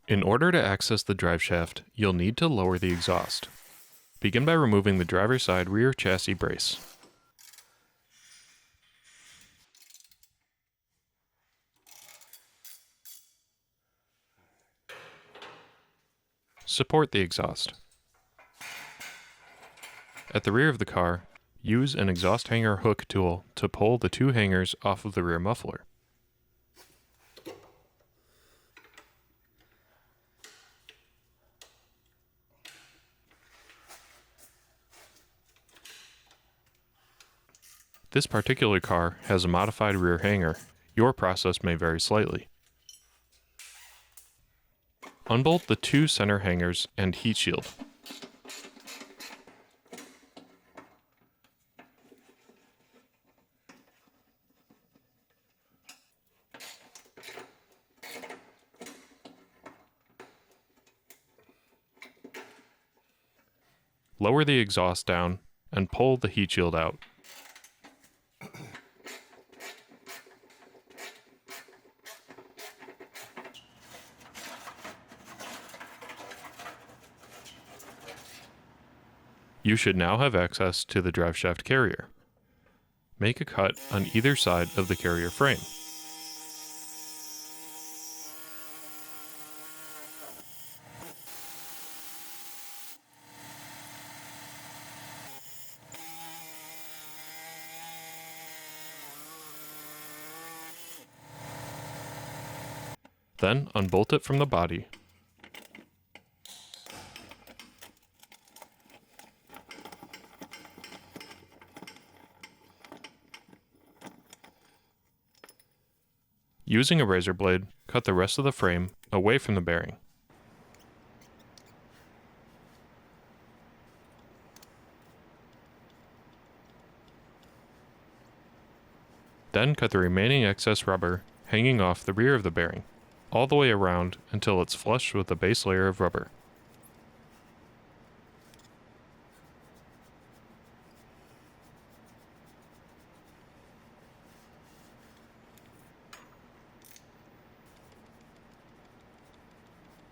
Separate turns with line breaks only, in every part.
In order to access the driveshaft, you'll need to lower the exhaust. Begin by removing the driver's side rear chassis brace. Support the exhaust. At the rear of the car, use an exhaust hanger hook tool to pull the two hangers off of the rear muffler. This particular car has a modified rear hanger. Your process may vary slightly. Unbolt the two center hangers and heat shield. Lower the exhaust down and pull the heat shield out. You should now have access to the driveshaft carrier. Make a cut on either side of the carrier frame. Then unbolt it from the body. Using a razor blade, cut the rest of the frame away from the bearing. Then cut the remaining excess rubber hanging off the rear of the bearing, all the way around until it's flush with the base layer of rubber.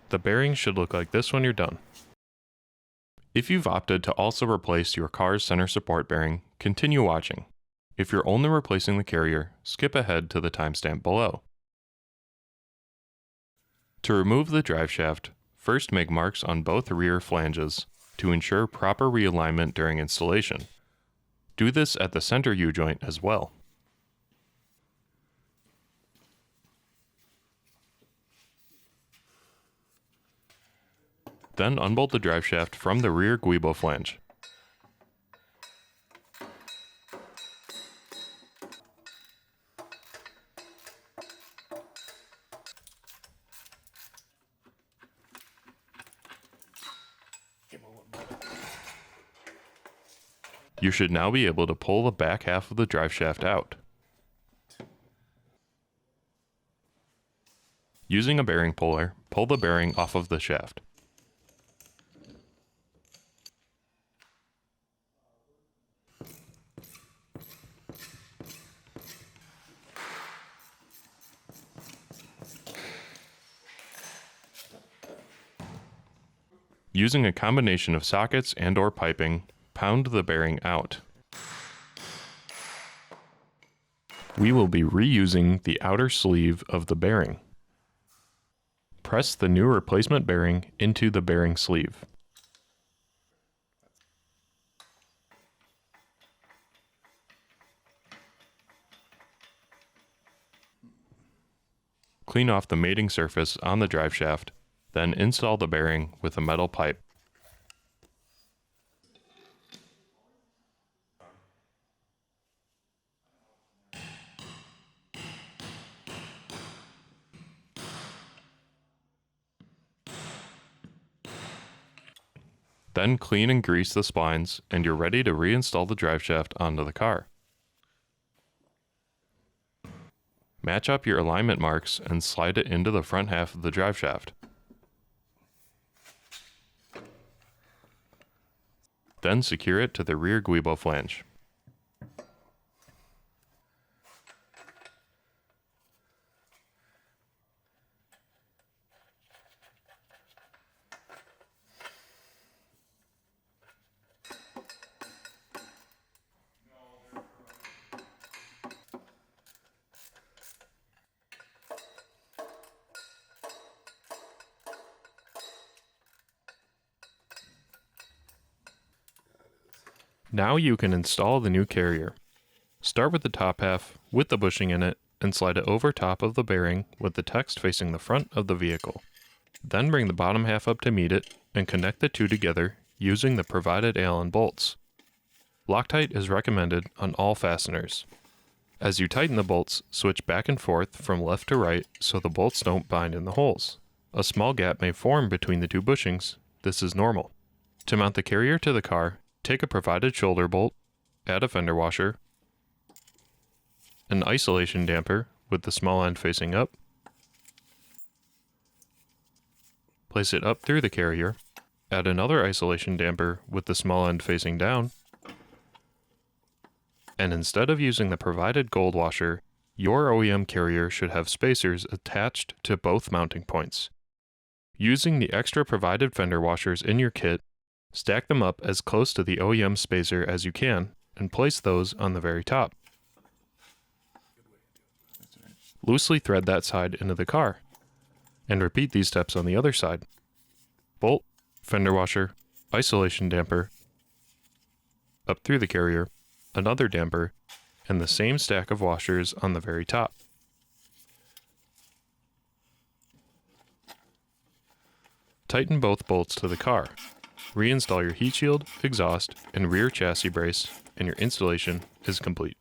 The bearing should look like this when you're done. If you've opted to also replace your car's center support bearing, continue watching. If you're only replacing the carrier, skip ahead to the timestamp below. To remove the driveshaft, first make marks on both rear flanges to ensure proper realignment during installation. Do this at the center U-joint as well. Then unbolt the driveshaft from the rear Guibo flange. You should now be able to pull the back half of the driveshaft out. Using a bearing puller, pull the bearing off of the shaft. Using a combination of sockets and/or piping, pound the bearing out. We will be reusing the outer sleeve of the bearing. Press the new replacement bearing into the bearing sleeve. Clean off the mating surface on the driveshaft, then install the bearing with a metal pipe. Then clean and grease the splines, and you're ready to reinstall the driveshaft onto the car. Match up your alignment marks and slide it into the front half of the driveshaft. Then secure it to the rear Guibo flange. Now you can install the new carrier. Start with the top half with the bushing in it and slide it over top of the bearing with the text facing the front of the vehicle. Then bring the bottom half up to meet it and connect the two together using the provided Allen bolts. Loctite is recommended on all fasteners. As you tighten the bolts, switch back and forth from left to right so the bolts don't bind in the holes. A small gap may form between the two bushings. This is normal. To mount the carrier to the car, take a provided shoulder bolt, add a fender washer, an isolation damper with the small end facing up, place it up through the carrier, add another isolation damper with the small end facing down, and instead of using the provided gold washer, your OEM carrier should have spacers attached to both mounting points. Using the extra provided fender washers in your kit, stack them up as close to the OEM spacer as you can and place those on the very top. Loosely thread that side into the car, and repeat these steps on the other side. Bolt, fender washer, isolation damper, up through the carrier, another damper, and the same stack of washers on the very top. Tighten both bolts to the car. Reinstall your heat shield, exhaust, and rear chassis brace, and your installation is complete.